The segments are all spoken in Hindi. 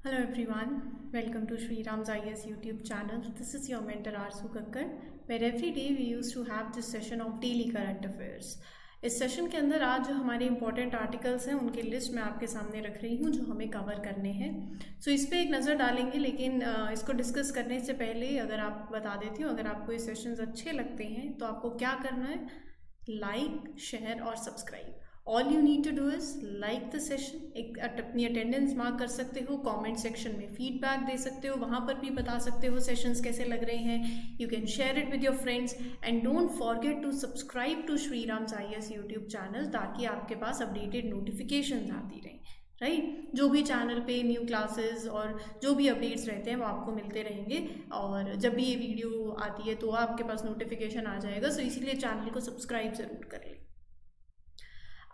Hello everyone, welcome to Sri Ram's IS YouTube channel. This is your mentor Arsu Kakkar, where every day we used to have this session of daily current affairs. इस सेशन के अंदर आज जो हमारे इंपॉर्टेंट आर्टिकल्स हैं उनकी लिस्ट मैं आपके सामने रख रही हूँ जो हमें कवर करने हैं. सो इस पर एक नज़र डालेंगे, लेकिन इसको डिस्कस करने से पहले अगर आप बता देती हूँ, अगर आपको ये सेशंस अच्छे लगते हैं तो आपको क्या करना है, लाइक, शेयर और subscribe. All you need to do is like the session. एक अपनी अटेंडेंस मार्क कर सकते हो, कमेंट सेक्शन में फीडबैक दे सकते हो, वहाँ पर भी बता सकते हो सेशंस कैसे लग रहे हैं. You can share it with your friends and don't forget to subscribe to Shri Ram's IAS YouTube channel, ताकि आपके पास अपडेटेड नोटिफिकेशन आती रहें. राइट, जो भी चैनल पे न्यू क्लासेस और जो भी अपडेट्स रहते हैं वो आपको मिलते रहेंगे, और जब भी ये वीडियो आती है तो आपके पास नोटिफिकेशन आ जाएगा. सो इसीलिए चैनल को सब्सक्राइब ज़रूर कर लें.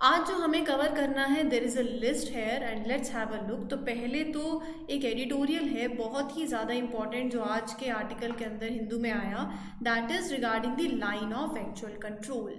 आज जो हमें कवर करना है, there is a list here and let's have a look. तो पहले तो एक एडिटोरियल है बहुत ही ज़्यादा इंपॉर्टेंट जो आज के आर्टिकल के अंदर हिंदू में आया, that is regarding the line of actual control.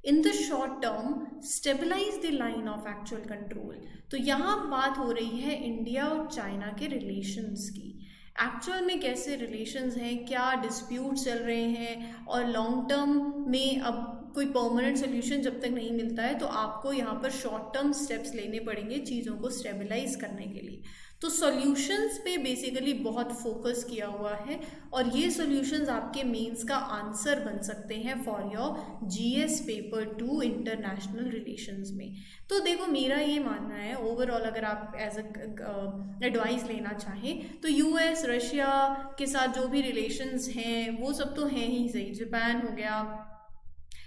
In the short term stabilise the line of actual control. तो यहाँ बात हो रही है इंडिया और चाइना के रिलेशंस की. एक्चुअल में कैसे रिलेशंस हैं, क्या डिस्प्यूट चल रहे हैं, और लॉन्ग टर्म में अब कोई परमानेंट सोल्यूशन जब तक नहीं मिलता है तो आपको यहाँ पर शॉर्ट टर्म स्टेप्स लेने पड़ेंगे चीज़ों को स्टेबलाइज करने के लिए. तो सॉल्यूशंस पे बेसिकली बहुत फोकस किया हुआ है, और ये सॉल्यूशंस आपके मेंस का आंसर बन सकते हैं for your GS paper 2 international relations में. तो देखो, मेरा ये मानना है ओवरऑल, अगर आप एज एडवाइस लेना चाहें तो US रशिया के साथ जो भी रिलेशंस हैं वो सब तो हैं ही सही, जापान हो गया,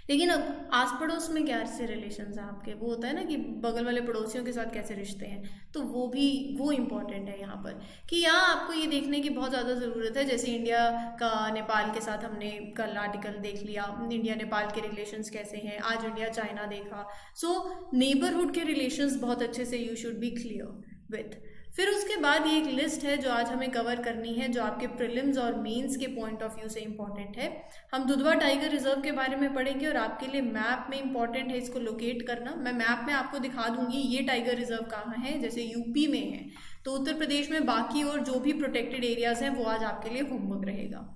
लेकिन अब आस पड़ोस में क्या से रिलेशंस हैं आपके, वो होता है ना कि बगल वाले पड़ोसियों के साथ कैसे रिश्ते हैं, तो वो इम्पॉर्टेंट है यहाँ पर. कि यहाँ आपको ये देखने की बहुत ज़्यादा ज़रूरत है, जैसे इंडिया का नेपाल के साथ हमने कल आर्टिकल देख लिया, इंडिया नेपाल के रिलेशंस कैसे हैं, आज इंडिया चाइना देखा. सो नेबरहुड के रिलेशंस बहुत अच्छे से you should be clear with. फिर उसके बाद ये एक लिस्ट है जो आज हमें कवर करनी है, जो आपके प्रीलिम्स और मेंस के पॉइंट ऑफ व्यू से इंपॉर्टेंट है. हम दुधवा टाइगर रिजर्व के बारे में पढ़ेंगे, और आपके लिए मैप में इंपॉर्टेंट है इसको लोकेट करना. मैं मैप में आपको दिखा दूंगी ये टाइगर रिजर्व कहाँ है. जैसे यूपी में है तो उत्तर प्रदेश में बाकी और जो भी प्रोटेक्टेड एरियाज हैं वो आज आपके लिए होमवर्क रहेगा.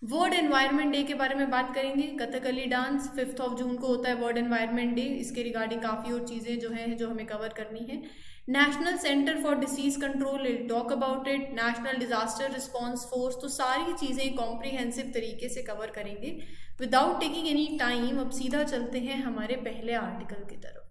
वर्ल्ड एनवायरनमेंट डे के बारे में बात करेंगे. कथकली डांस 5 जून को होता है वर्ल्ड एनवायरनमेंट डे. इसके रिगार्डिंग काफ़ी और चीज़ें जो हैं जो हमें कवर करनी है. National centre for Disease control will talk about it. National disaster response force. तो सारी चीज़ें कॉम्प्रिहेंसिव तरीके से कवर करेंगे. विदाउट टेकिंग एनी टाइम अब सीधा चलते हैं हमारे पहले आर्टिकल की तरफ.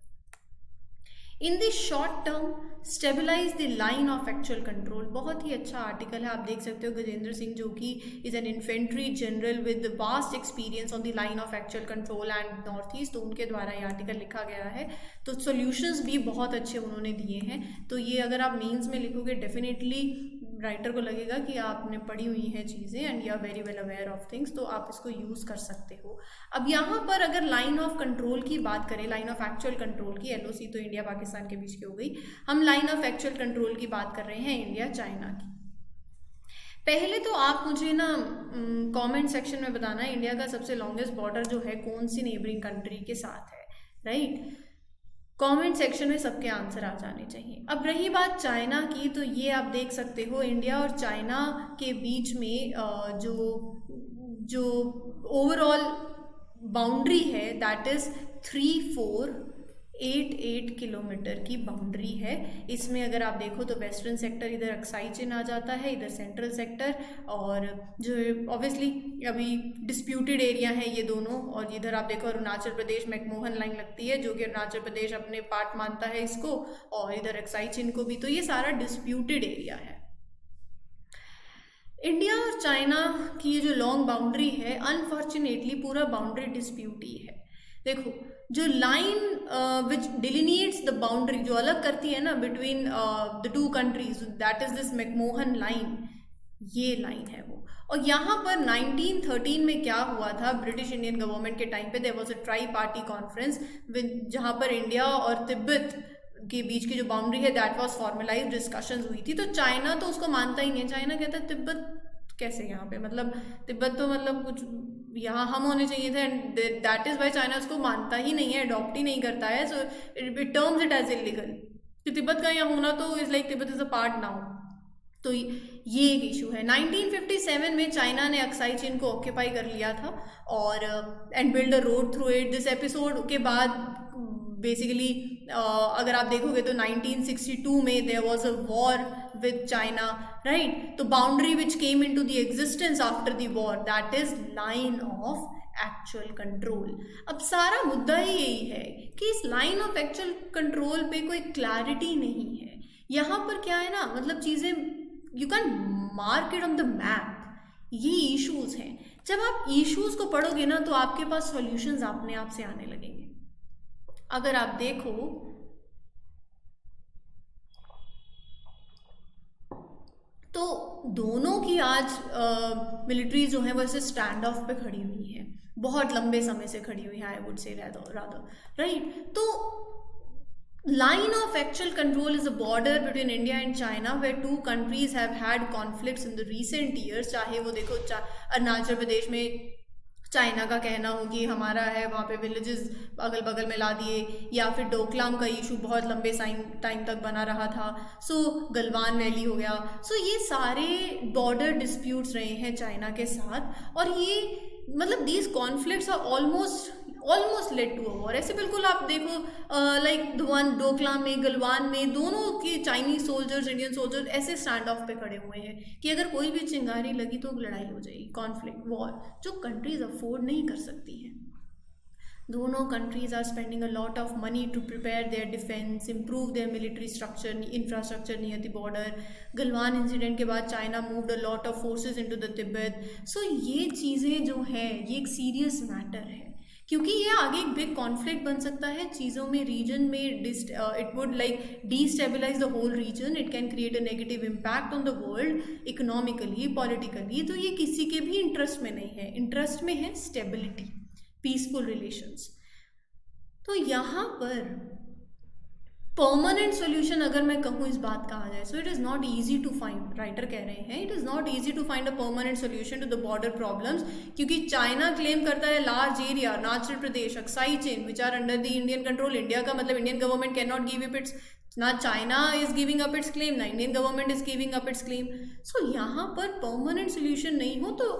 In the short term stabilise the line of actual control. बहुत ही अच्छा आर्टिकल है, आप देख सकते हो. गजेंद्र सिंह जो कि is an infantry general with vast experience on the line of actual control and north east, तो उनके द्वारा ये आर्टिकल लिखा गया है. तो सॉल्यूशंस भी बहुत अच्छे उन्होंने दिए हैं. तो ये अगर आप मेंस में लिखोगे डेफिनेटली राइटर को लगेगा कि आपने पढ़ी हुई हैं चीज़ें and you are very well aware of things, तो आप इसको यूज़ कर सकते हो. अब यहाँ पर अगर लाइन ऑफ कंट्रोल की बात करें, लाइन ऑफ एक्चुअल कंट्रोल की, LOC तो इंडिया पाकिस्तान के बीच की हो गई, हम लाइन ऑफ एक्चुअल कंट्रोल की बात कर रहे हैं इंडिया चाइना की. पहले तो आप मुझे ना कमेंट सेक्शन में बताना है इंडिया का सबसे लॉन्गेस्ट बॉर्डर जो है कौन सी नेबरिंग कंट्री के साथ है. राइट, कमेंट सेक्शन में सबके आंसर आ जाने चाहिए. अब रही बात चाइना की, तो ये आप देख सकते हो इंडिया और चाइना के बीच में जो ओवरऑल बाउंड्री है दैट इज़ 3488 किलोमीटर की बाउंड्री है. इसमें अगर आप देखो तो वेस्टर्न सेक्टर इधर अक्साई चिन आ जाता है, इधर सेंट्रल सेक्टर, और जो ऑब्वियसली अभी डिस्प्यूटेड एरिया है ये दोनों. और इधर आप देखो अरुणाचल प्रदेश मैकमोहन लाइन लगती है, जो कि अरुणाचल प्रदेश अपने पार्ट मानता है इसको, और इधर अक्साई चिन को भी. तो ये सारा डिस्प्यूटेड एरिया है. इंडिया और चाइना की ये जो लॉन्ग बाउंड्री है, अनफॉर्चुनेटली पूरा बाउंड्री डिस्प्यूट ही है. देखो, जो लाइन विच डिलिनिएट्स द बाउंड्री, जो अलग करती है ना between the two countries, that is this McMahon line, ये लाइन है वो. और यहाँ पर 1913 में क्या हुआ था, ब्रिटिश इंडियन गवर्नमेंट के टाइम पे there was a tri party conference जहाँ पर इंडिया और तिब्बत के बीच की जो बाउंड्री है दैट वाज फॉर्मलाइज्ड, डिस्कशंस हुई थी. तो चाइना तो उसको मानता ही नहीं है. चाइना कहता है तिब्बत कैसे यहाँ पे, मतलब तिब्बत तो मतलब कुछ यहाँ हम होने चाहिए थे, and that is why China उसको मानता ही नहीं है, अडॉप्ट ही नहीं करता है. So it terms it as illegal कि तिब्बत का यहाँ होना तो is like Tibet is a part now. तो ये एक इशू है। 1957 में चाइना ने अक्साई चीन को ऑक्यूपाई कर लिया था और and build a road through it. This episode के बाद बेसिकली अगर आप देखोगे तो 1962 में there was a war with China, right. तो boundary which came into the existence after the war, that is line of actual control. अब सारा मुद्दा ही यही है कि इस लाइन ऑफ एक्चुअल कंट्रोल पे कोई क्लैरिटी नहीं है। यहाँ पर क्या है ना, मतलब चीज़ें you can mark it on the map. ये इश्यूज हैं। जब आप इश्यूज को पढ़ोगे ना तो आपके पास सॉल्यूशंस अपने आप से आने लगेंगे। अगर आप देखो तो दोनों की आज मिलिट्री जो है वो ऐसे स्टैंड ऑफ पे खड़ी हुई है, बहुत लंबे समय से खड़ी हुई है, I would say rather, right. तो line of actual control is a border between India and China where two countries have had conflicts in the recent years। चाहे वो देखो अरुणाचल प्रदेश में चाइना का कहना हो कि हमारा है, वहाँ पे विलेजेस अगल बगल में ला दिए, या फिर डोकलाम का इशू बहुत लंबे टाइम तक बना रहा था। सो गलवान वैली हो गया। सो ये सारे बॉर्डर डिस्प्यूट्स रहे हैं चाइना के साथ, और ये मतलब these conflicts are almost led to a war. ऐसे बिल्कुल आप देखो लाइक डोकलाम में, गलवान में, दोनों के चाइनीज सोल्जर्स, इंडियन सोल्जर्स ऐसे स्टैंड ऑफ पे खड़े हुए हैं कि अगर कोई भी चिंगारी लगी तो लड़ाई हो जाएगी, कॉन्फ्लिक्ट, वॉर, जो कंट्रीज अफोर्ड नहीं कर सकती हैं। दोनों countries are spending a lot of money to prepare their defence, improve their military structure, infrastructure near the border. Galwan incident के बाद China moved a lot of forces into the Tibet. So ये चीज़ें जो है ये एक सीरियस मैटर है, क्योंकि ये आगे एक बिग कॉन्फ्लिक्ट बन सकता है चीज़ों में, रीजन में। It would like destabilise the whole region. It can create a negative impact on the world, economically, politically. तो ये किसी के भी इंटरेस्ट में नहीं है। इंटरेस्ट में है स्टेबिलिटी, पीसफुल रिलेशंस। तो यहाँ पर परमानेंट सोल्यूशन अगर मैं कहूँ इस बात का आ जाए, so it is not easy to find, writer कह रहे हैं, it is not easy to find a permanent solution to the border problems, क्योंकि चाइना क्लेम करता है large area, Arunachal Pradesh, Aksai Chin which are under the Indian control. India का मतलब Indian government can not give up its, ना China is giving up its claim, ना Indian government is giving up its claim. सो यहाँ पर परमानेंट सोल्यूशन नहीं हो तो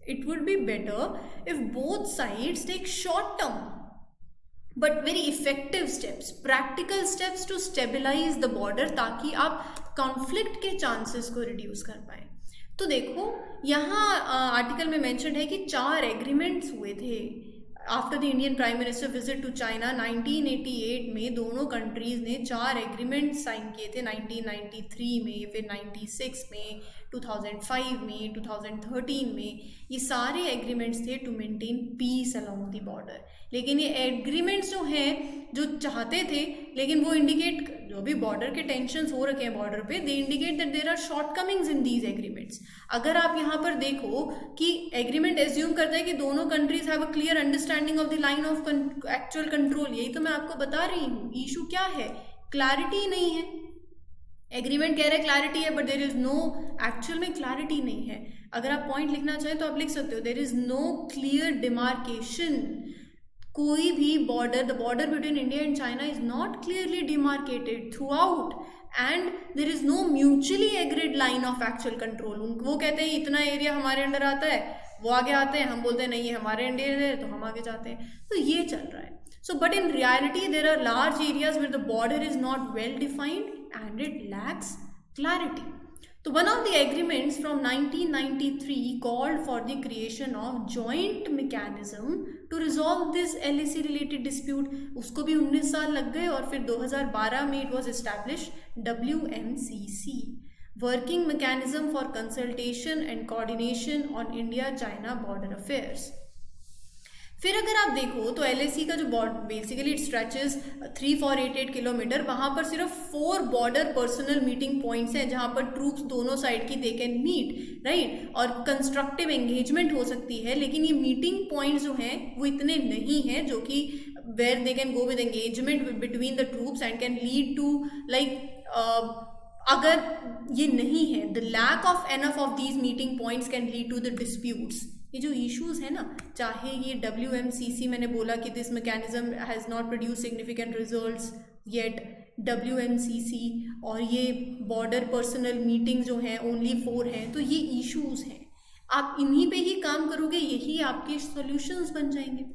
it would be better if both sides take short term but very effective steps, practical steps to stabilise the border, ताकि आप कॉन्फ्लिक्ट के चांसेस को रिड्यूस कर पाए। तो देखो यहाँ आर्टिकल में मेंशन है कि 4 एग्रीमेंट्स हुए थे after the Indian prime minister visit to China. 1988 में दोनों कंट्रीज ने 4 एग्रीमेंट साइन किए थे, 1993 में, फिर 96 में, 2005 में, 2013 में। ये सारे एग्रीमेंट्स थे to maintain peace along the border. लेकिन ये एग्रीमेंट्स जो हैं, जो चाहते थे, लेकिन वो इंडिकेट, जो भी बॉर्डर के टेंशंस हो रखे हैं बॉर्डर पे, they indicate that there are shortcomings in these agreements. अगर आप यहाँ पर देखो कि एग्रीमेंट एज्यूम करता है कि दोनों countries have a clear understanding of the line of actual control. यही तो मैं आपको बता रही हूँ, इशू क्या है, क्लैरिटी नहीं है। एग्रीमेंट कह रहे हैं क्लैरिटी है, but there is no, actual में क्लैरिटी नहीं है। अगर आप पॉइंट लिखना चाहें तो आप लिख सकते हो, there is no clear demarcation. कोई भी border, the border between India and China is not clearly demarcated throughout, and there is no mutually agreed line of actual control. वो कहते हैं इतना एरिया हमारे अंडर आता है, वो आगे आते हैं, हम बोलते हैं नहीं ये हमारे अंडर है, तो हम आगे जाते हैं। तो ये चल रहा है। So, but in reality, there are large areas where the border is not well defined and it lacks clarity. So, one of the agreements from 1993 called for the creation of joint mechanism to resolve this LAC related dispute. उसको भी 19 साल लग गए, और फिर 2012 में it was established WMCC, Working Mechanism for Consultation and Coordination on India-China Border Affairs. फिर अगर आप देखो तो LAC का जो बेसिकली इट स्ट्रेचेस 3488 किलोमीटर, वहाँ पर सिर्फ 4 बॉर्डर पर्सनल मीटिंग पॉइंट्स हैं जहाँ पर ट्रूप्स दोनों साइड की दे कैन मीट, राइट, और कंस्ट्रक्टिव एंगेजमेंट हो सकती है। लेकिन ये मीटिंग पॉइंट्स जो हैं वो इतने नहीं हैं जो कि where they can go with engagement between the troops and can lead to like, अगर ये नहीं है, the lack of enough of these meeting points can lead to the disputes. ये जो इश्यूज है ना, चाहे ये WMCC, मैंने बोला कि this mechanism has not produce significant results yet, WMCC और ये बॉर्डर पर्सनल मीटिंग जो हैं ओनली 4 हैं, तो ये इश्यूज हैं। आप इन्हीं पे ही काम करोगे, यही आपके सॉल्यूशंस बन जाएंगे।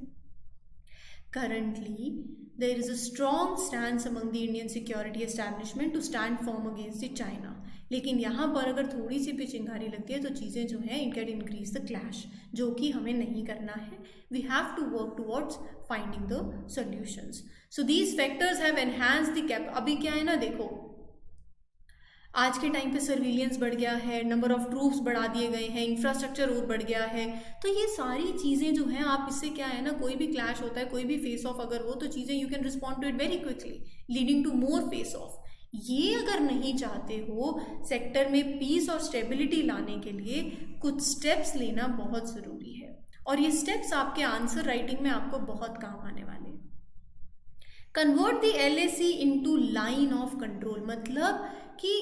Currently, there is a strong stance among the Indian security establishment to stand firm against the China. लेकिन यहाँ पर अगर थोड़ी सी भी चिंगारी लगती है तो चीज़ें जो हैं it can increase the clash, जो कि हमें नहीं करना है। We have to work towards finding the solutions. So these factors have enhance the gap. अभी क्या है ना, देखो आज के टाइम पे सर्विलियंस बढ़ गया है, नंबर ऑफ ट्रूप्स बढ़ा दिए गए हैं, इंफ्रास्ट्रक्चर और बढ़ गया है। तो ये सारी चीज़ें जो हैं, आप इससे क्या है ना, कोई भी क्लैश होता है, कोई भी फेस ऑफ अगर हो, तो चीज़ें you can respond to it very quickly, leading to more face off. ये अगर नहीं चाहते हो सेक्टर में पीस और स्टेबिलिटी लाने के लिए कुछ स्टेप्स लेना बहुत ज़रूरी है, और ये स्टेप्स आपके आंसर राइटिंग में आपको बहुत काम आने वाले हैं। Convert the LAC into line of control, मतलब कि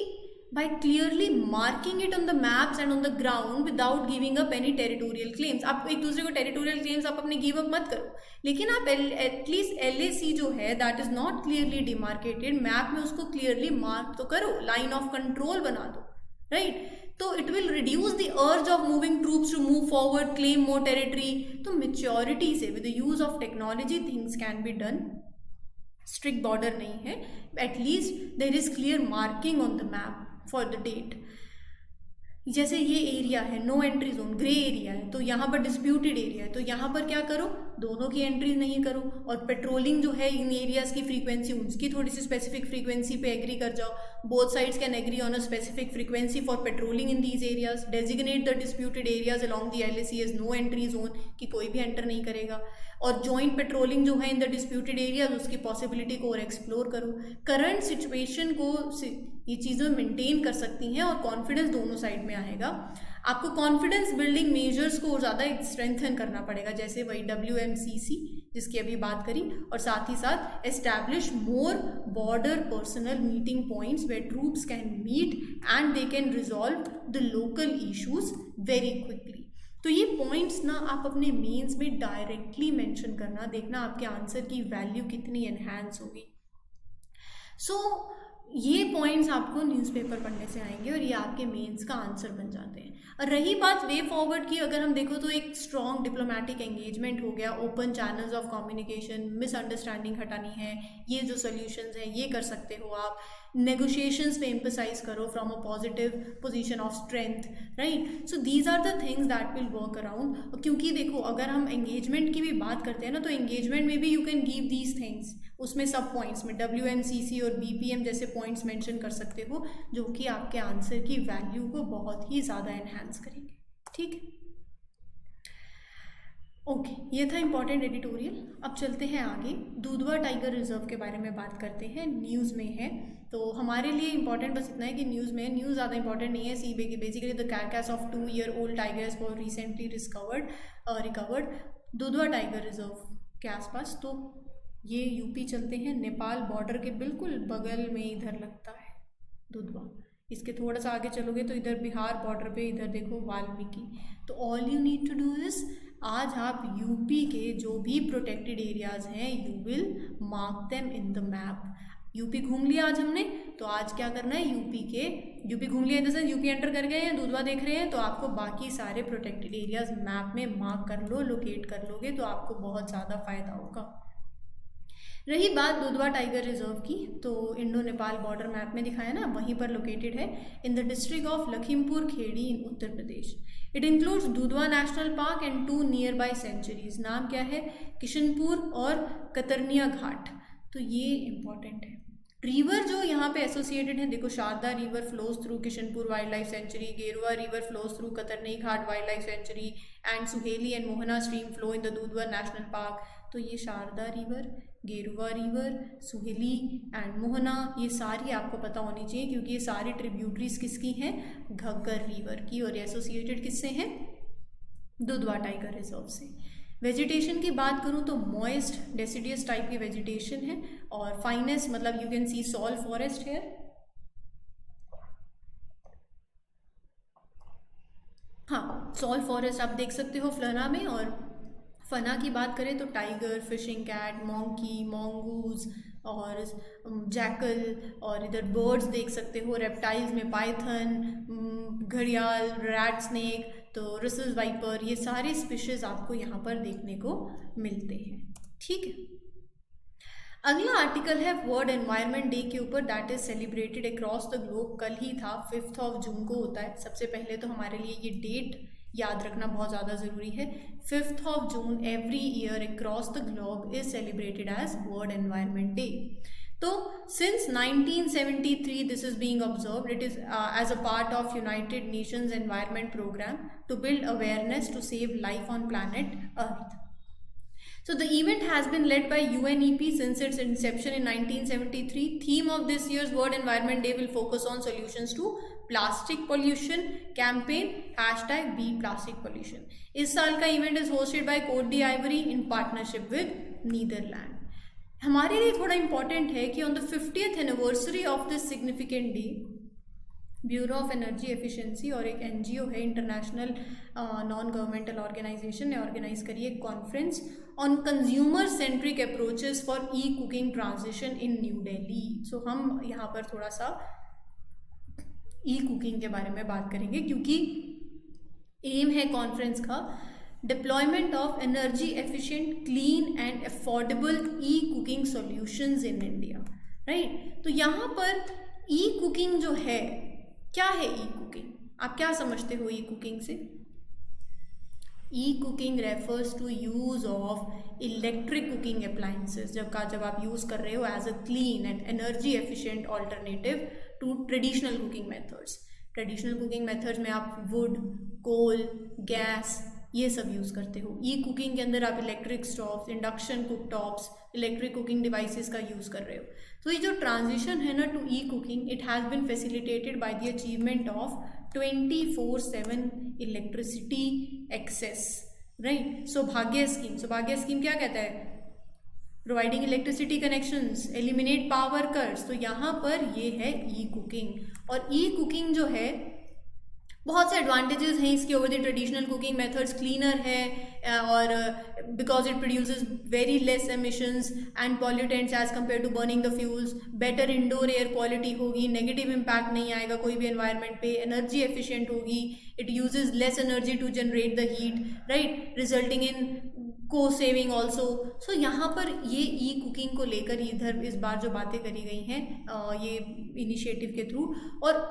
by clearly marking it on the maps and on the ground without giving up any territorial claims। आप एक दूसरे को territorial claims आप अपने give up मत करो, लेकिन आप एटलीस्ट LAC जो है that is not clearly demarcated, map में उसको clearly mark तो करो, line of control बना दो, right? तो it will reduce the urge of moving troops to move forward, claim more territory। तो maturity से with the use of technology things can be done। Strict border नहीं है, at least there is clear marking on the map for the date. जैसे ये एरिया है no entry zone, grey area है, तो यहाँ पर डिस्प्यूटेड एरिया है, तो यहाँ पर क्या करो, दोनों की एंट्री नहीं करो, और पेट्रोलिंग जो है इन एरियाज की फ्रीक्वेंसी, उसकी थोड़ी सी स्पेसिफिक फ्रीक्वेंसी पे एग्री कर जाओ। Both sides can agree on a specific frequency for patrolling in these areas. Designate the disputed areas along the LAC as no entry zone, कि कोई भी एंटर नहीं करेगा। और जॉइंट पेट्रोलिंग जो है इन द डिस्प्यूटेड एरियाज, उसकी पॉसिबिलिटी को और एक्सप्लोर करो। करंट सिचुएशन को ये चीज़ें मेंटेन कर सकती हैं, और कॉन्फिडेंस दोनों साइड में आएगा। आपको कॉन्फिडेंस बिल्डिंग मेजर्स को ज़्यादा स्ट्रेंथन करना पड़ेगा, जैसे वही WMCC जिसकी अभी बात करी, और साथ ही साथ establish more border personnel meeting points where troops can meet and they can resolve the local issues very quickly. तो ये पॉइंट्स ना आप अपने मेंस में डायरेक्टली मेंशन करना, देखना आपके आंसर की वैल्यू कितनी एनहांस होगी। सो ये पॉइंट्स आपको न्यूज़पेपर पढ़ने से आएंगे, और ये आपके मेंस का आंसर बन जाते हैं। और रही बात वे फॉरवर्ड की, अगर हम देखो तो एक स्ट्रॉन्ग डिप्लोमेटिक एंगेजमेंट हो गया, open channels of communication, misunderstanding हटानी है, ये जो सोल्यूशंस हैं ये कर सकते हो आप। नेगोशिएशंस पे एम्फसाइज करो from a positive position of strength, right? So these are the things that will work around. क्योंकि देखो अगर हम एंगेजमेंट की भी बात करते हैं ना, तो एंगेजमेंट में भी you can give these things, उसमें सब पॉइंट्स में WMCC और BPM जैसे पॉइंट्स मेंशन कर सकते हो, जो कि आपके आंसर की वैल्यू को बहुत ही ज़्यादा एनहांस करेंगे। ठीक है, ओके, ये था इम्पॉर्टेंट एडिटोरियल। अब चलते हैं आगे, दुधवा टाइगर रिजर्व के बारे में बात करते हैं। न्यूज़ में है, तो हमारे लिए इंपॉर्टेंट बस इतना है कि न्यूज़ में है, न्यूज़ ज़्यादा इंपॉर्टेंट नहीं है। Basically the carcass of 2-year-old tigers for recently recovered Dudhwa tiger reserve के आसपास। तो ये यूपी चलते हैं, नेपाल बॉर्डर के बिल्कुल बगल में इधर लगता है दुधवा। इसके थोड़ा सा आगे चलोगे तो इधर बिहार बॉर्डर पे, इधर देखो वाल्मीकि। तो all you need to do is, आज आप यूपी के जो भी प्रोटेक्टेड एरियाज हैं you will mark them in the map. UP घूम लिया आज हमने, तो आज क्या करना है, यूपी घूम लिया in the sense UP enter कर गए हैं, दुधवा देख रहे हैं, तो आपको बाकी सारे प्रोटेक्टेड एरियाज मैप में मार्क कर लो, लोकेट कर लोगे, तो आपको बहुत ज़्यादा फायदा होगा। रही बात दुधवा टाइगर रिजर्व की, तो इंडो नेपाल बॉर्डर मैप में दिखाया ना, वहीं पर लोकेटेड है in the district of Lakhimpur Kheri in Uttar Pradesh. It includes Dudhwa national park and 2 nearby sanctuaries. नाम क्या है, किशनपुर और कतरनिया घाट। तो ये इंपॉर्टेंट है। रिवर जो यहाँ पे एसोसिएटेड है, देखो Sharda river flows through Kishanpur wildlife sanctuary, Geruwa river flows through Katarnia Ghat wildlife sanctuary, and Suheli and Mohana stream flow in the Dudhwa national park. तो ये Sharda river, Geruwa river, Suheli and Mohana, ये सारी आपको पता होनी चाहिए, क्योंकि ये सारी ट्रिब्यूटरीज किसकी हैं, घग्गर रिवर की, और एसोसिएटेड किससे हैं, दुधवा टाइगर रिजर्व से। वेजिटेशन की बात करूँ तो मॉइस्ट डेसिडियस टाइप की वेजिटेशन है, और फाइनेस्ट मतलब you can see sal forest here. हाँ, सॉल फॉरेस्ट आप देख सकते हो फ्लना में, और फना की बात करें तो tiger, fishing cat, monkey, mongoose और जैकल, और इधर बर्ड्स देख सकते हो, रेप्टाइल्स में पाइथन, घड़ियाल, रैट स्नेक, तो रसेस वाइपर, ये सारे स्पीशीज आपको यहाँ पर देखने को मिलते हैं। ठीक है, अगला आर्टिकल है वर्ल्ड एनवायरनमेंट डे के ऊपर, that is celebrated across the globe. कल ही था, 5 जून को होता है। सबसे पहले तो हमारे लिए ये डेट याद रखना बहुत ज़्यादा ज़रूरी है। 5 June every year across the globe is celebrated as World Environment Day. तो since 1973 this is being observed, it is as a part of United Nations Environment Programme to build awareness to save life on planet Earth. So the event has been led by UNEP since its inception in 1973. Theme of this year's World Environment Day will focus on solutions to plastic pollution campaign #BePlasticPollution. इस साल का event is hosted by Cote d'Ivoire in partnership with Netherland. हमारे लिए थोड़ा इंपॉर्टेंट है कि on the 50th anniversary of this significant day, bureau of energy efficiency और एक एनजीओ है, इंटरनेशनल नॉन गवर्नमेंटल ऑर्गेनाइजेशन, ने ऑर्गेनाइज करी एक conference on consumer centric approaches for e cooking transition in New Delhi. So हम यहाँ पर थोड़ा सा ई कुकिंग के बारे में बात करेंगे, क्योंकि एम है कॉन्फ्रेंस का deployment of energy efficient, clean and affordable E cooking solutions in India. Right, तो यहाँ पर ई कुकिंग जो है, क्या है ई कुकिंग? आप क्या समझते हो ई कुकिंग से? E cooking refers to use of electric cooking appliances, जब आप यूज़ कर रहे हो as a clean and energy efficient alternative to traditional cooking methods. Traditional cooking methods में आप वुड, कोल, गैस, ये सब यूज़ करते हो. ई कुकिंग के अंदर आप electric stoves, induction cooktops, electric cooking devices का यूज़ कर रहे हो. तो ये जो ट्रांजिशन है ना to e cooking, it has been facilitated by the achievement of 24/7 electricity access. Right, Saubhagya scheme क्या कहता है? Providing electricity connections, eliminate power cuts. तो यहाँ पर ये है ई कुकिंग. और ई कुकिंग जो है, बहुत से एडवांटेजेस हैं इसके over the traditional cooking methods. Cleaner है और because it produces very less emissions and pollutants as compare to burning the fuels. Better indoor air quality होगी, नेगेटिव इम्पैक्ट नहीं आएगा कोई भी एनवायरनमेंट पे. एनर्जी एफिशिएंट होगी, it uses less energy to generate the heat, right, resulting in को सेविंग ऑल्सो. सो यहाँ पर ये ई कुकिंग को लेकर इधर इस बार जो बातें करी गई हैं ये इनिशिएटिव के थ्रू. और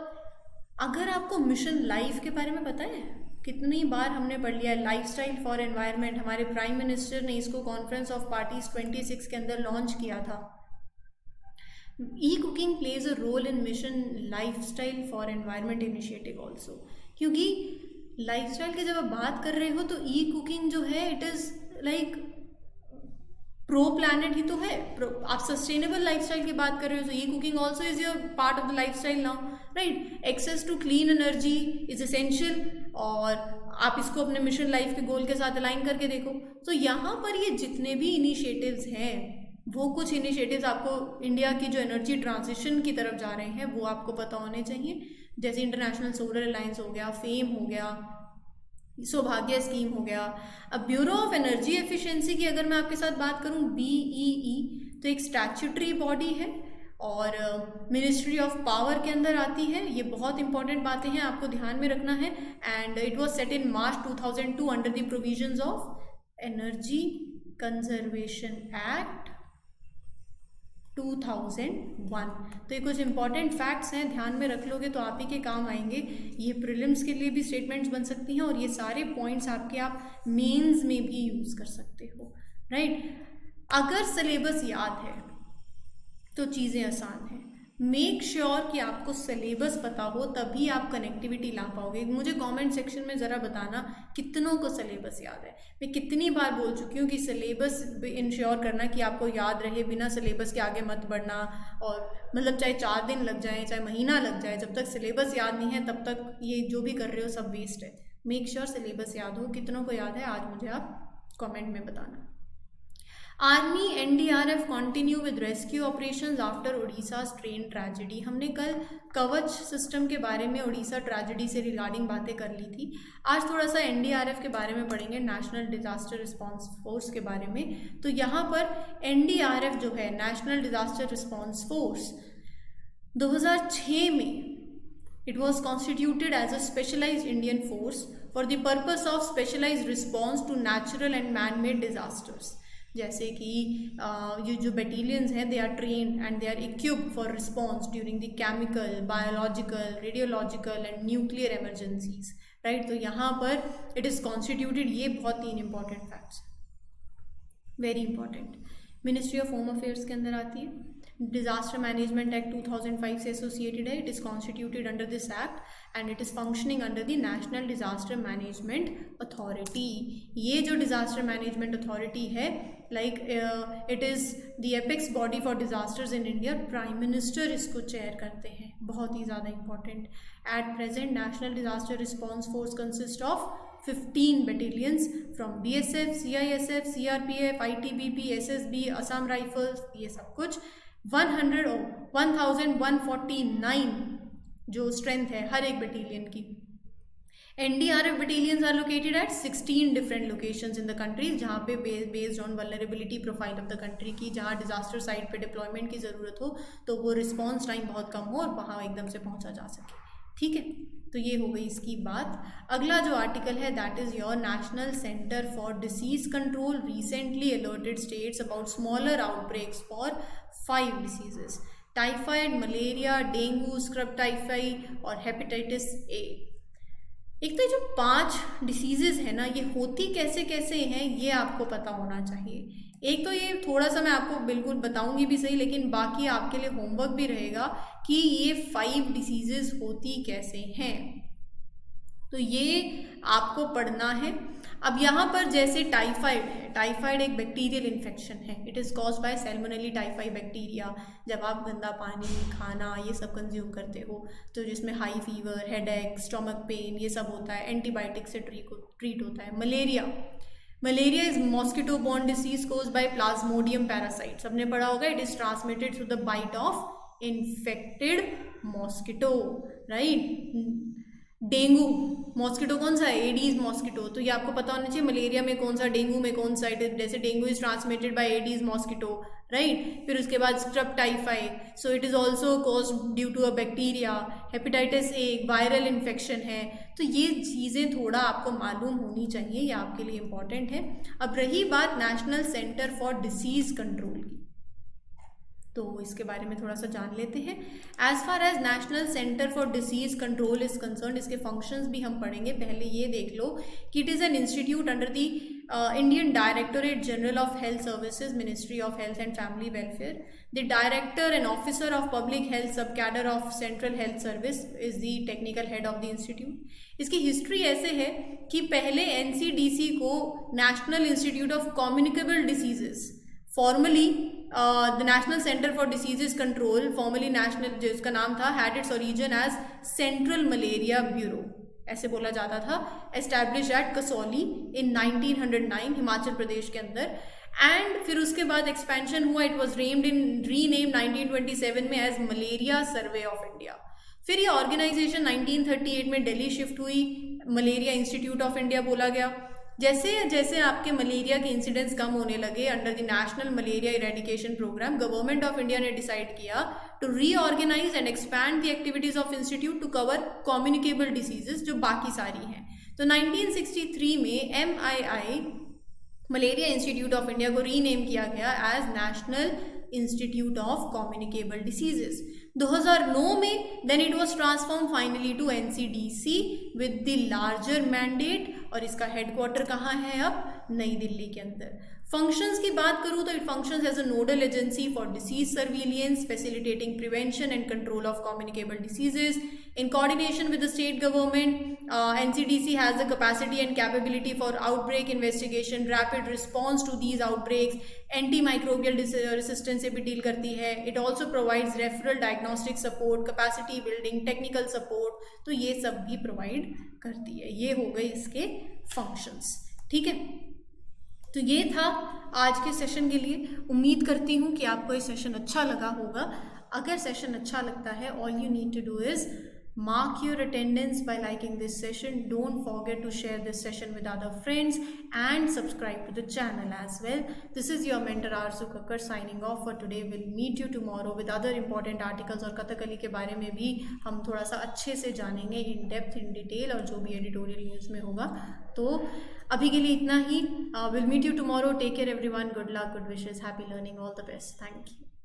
अगर आपको मिशन लाइफ के बारे में पता है, कितनी बार हमने पढ़ लिया है, लाइफस्टाइल फॉर एनवायरनमेंट. हमारे प्राइम मिनिस्टर ने इसको कॉन्फ्रेंस ऑफ पार्टीज 26 के अंदर लॉन्च किया था. E cooking plays a role in mission lifestyle for environment initiative also. क्योंकि लाइफस्टाइल की जब आप बात कर रहे हो तो ई कुकिंग जो है, it is like pro planet ही तो है. आप सस्टेनेबल लाइफस्टाइल की बात कर रहे हो, तो e cooking also is your part of the lifestyle now. Right, access to clean energy is essential. और आप इसको अपने मिशन लाइफ के गोल के साथ अलाइन करके देखो. तो यहाँ पर ये जितने भी इनिशिएटिव्स हैं, वो कुछ इनिशिएटिव्स आपको इंडिया की जो एनर्जी ट्रांजिशन की तरफ जा रहे हैं वो आपको पता होने चाहिए. जैसे इंटरनेशनल सोलर अलायंस हो गया, फेम हो गया, सौभाग्य स्कीम हो गया. अब ब्यूरो ऑफ एनर्जी एफिशिएंसी की अगर मैं आपके साथ बात करूं, BEE, तो एक स्टैट्यूटरी बॉडी है और मिनिस्ट्री ऑफ पावर के अंदर आती है. ये बहुत इंपॉर्टेंट बातें हैं, आपको ध्यान में रखना है. And it was set in March 2002 under the provisions of energy conservation act 2001. तो ये कुछ इंपॉर्टेंट फैक्ट्स हैं, ध्यान में रख लोगे तो आप ही के काम आएंगे. ये प्रीलिम्स के लिए भी स्टेटमेंट्स बन सकती हैं और ये सारे पॉइंट्स आपके आप मेंस में भी यूज़ कर सकते हो. राइट, अगर सिलेबस याद है तो चीज़ें आसान हैं. मेक श्योर कि आपको सिलेबस पता हो, तभी आप कनेक्टिविटी ला पाओगे. मुझे कमेंट सेक्शन में ज़रा बताना कितनों को सिलेबस याद है. मैं कितनी बार बोल चुकी हूँ कि सिलेबस इंश्योर करना कि आपको याद रहे, बिना सिलेबस के आगे मत बढ़ना. और मतलब चाहे 4 दिन लग जाए, चाहे महीना लग जाए, जब तक सिलेबस याद नहीं है तब तक ये जो भी कर रहे हो सब वेस्ट है. मेक श्योर सिलेबस याद हो. कितनों को याद है आज मुझे आप कॉमेंट में बताना. Army NDRF continue with rescue operations after Orissa train tragedy. हमने कल कवच सिस्टम के बारे में उड़ीसा ट्रेजेडी से रिगार्डिंग बातें कर ली थी। आज थोड़ा सा एनडीआरएफ के बारे में पढ़ेंगे, नेशनल डिजास्टर रिस्पांस फोर्स के बारे में। तो यहाँ पर एनडीआरएफ जो है, नेशनल डिजास्टर रिस्पांस फोर्स, 2006 में it was constituted as a specialized Indian force for the purpose of specialized response to natural and man-made disasters। जैसे कि ये जो बटालियंस हैं, they are trained and they are equipped for response during the chemical, biological, radiological and nuclear emergencies, right. तो यहाँ पर इट इज़ कॉन्स्टिट्यूटेड। ये बहुत 3 important facts, very important. Ministry of home affairs के अंदर आती है। डिजास्टर मैनेजमेंट एक्ट 2005 से एसोसिएटेड है। It is constituted under this act and it is functioning under the national disaster management authority. ये जो डिजास्टर मैनेजमेंट अथॉरिटी है, like it is the apex body for disasters in India. Prime minister इसको चेयर करते हैं, बहुत ही ज़्यादा important. At present national disaster response force consist of 15 battalions from BSF, CISF, CRPF, ITBP, SSB, Assam rifles, ये सब कुछ 1149 जो स्ट्रेंथ है हर एक बटालियन की। NDRF battalions are located at 16 different locations in the country, जहाँ पे based on vulnerability profile of the country की, जहाँ disaster site पे deployment की ज़रूरत हो तो वो response time बहुत कम हो और वहाँ एकदम से पहुँचा जा सके। ठीक है, तो ये हो गई इसकी बात। अगला जो आर्टिकल है that is your national centre for Disease control recently alerted states about smaller outbreaks for 5 diseases: typhoid, malaria, dengue, scrub typhoid और हेपेटाइटिस ए। एक तो जो 5 डिसीजेज है ना, ये होती कैसे कैसे हैं ये आपको पता होना चाहिए। एक तो ये थोड़ा सा मैं आपको बिल्कुल बताऊंगी भी सही, लेकिन बाकी आपके लिए होमवर्क भी रहेगा कि ये 5 डिसीजेज होती कैसे हैं, तो ये आपको पढ़ना है। अब यहाँ पर जैसे टाइफाइड है, टाइफाइड एक बैक्टीरियल इन्फेक्शन है। It is caused by Salmonella typhi bacteria. जब आप गंदा पानी, खाना ये सब कंज्यूम करते हो तो जिसमें high fever, headache, stomach pain ये सब होता है, एंटीबायोटिक से ट्रीट होता है। Malaria is mosquito borne disease caused by plasmodium parasite. सबने पढ़ा होगा, it is transmitted through the bite of infected mosquito, right. Dengue mosquito कौन सा है? Aedes mosquito. तो ये आपको पता होना चाहिए, मलेरिया में कौन सा, डेंगू में कौन सा। जैसे dengue is transmitted by aedes mosquito, right. फिर उसके बाद scrub typhus, so it is also caused due to a bacteria. Hepatitis A viral infection है। तो ये चीज़ें थोड़ा आपको मालूम होनी चाहिए, ये आपके लिए इम्पॉर्टेंट है। अब रही बात national centre for Disease control की, तो इसके बारे में थोड़ा सा जान लेते हैं। As far as National centre for Disease Control is concern, इसके फंक्शंस भी हम पढ़ेंगे। पहले ये देख लो कि it is an institute under the Indian Directorate General of Health Services, Ministry of Health and Family Welfare. The director and officer of public health sub cadre of central health service is the technical head of the institute. इसकी हिस्ट्री ऐसे है कि पहले NCDC को national institute of communicable diseases, formerly the national centre for diseases control, formerly national जो इसका नाम था, had its origin as central malaria bureau, ऐसे बोला जाता था। Establish at Kasauli in 1909 Himachal Pradesh के अंदर। एंड फिर उसके बाद एक्सपेंशन हुआ, इट वॉज रीनेम्ड 1927 में as malaria survey of India. फिर ये ऑर्गेनाइजेशन 1938 में दिल्ली शिफ्ट हुई, मलेरिया इंस्टीट्यूट ऑफ इंडिया बोला गया। जैसे जैसे आपके मलेरिया के इंसिडेंट्स कम होने लगे under the national malaria eradication programme, government of India ने डिसाइड किया to reorganise and expand the activities of institute to cover communicable diseases जो बाकी सारी हैं। तो 1963 में MII malaria institute of India को रीनेम किया गया as national institute of communicable diseases. 2009 में then it was transform finally to NCDC with the larger mandate, और इसका हेडक्वार्टर कहाँ है अब? नई दिल्ली के अंदर। फंक्शंस की बात करूँ तो it functions as a nodal agency for disease surveillance, facilitating prevention and control of communicable diseases in coordination with the state government. NCDC has the capacity and capability for outbreak investigation, rapid response to these outbreaks, antimicrobial resistance से भी डील करती है। It also provides referral diagnostic support, capacity building, technical support, तो ये सब भी प्रोवाइड करती है। ये हो गए इसके फंक्शंस, ठीक है। तो ये था आज के सेशन के लिए। उम्मीद करती हूँ कि आपको ये सेशन अच्छा लगा होगा। अगर सेशन अच्छा लगता है, all you need to do is mark your attendance by liking this session. Don't forget to share this session with other friends and subscribe to the channel as well. This is your mentor Arzu Kakkar signing off for today. We'll meet you tomorrow with other important articles और कथकली के बारे में भी हम थोड़ा सा अच्छे से जानेंगे इन डेप्थ इन डिटेल, और जो भी एडिटोरियल न्यूज़ में होगा। तो अभी के लिए इतना ही। We'll meet you tomorrow. Take care everyone. Good luck, good wishes, happy learning, all the best. Thank you.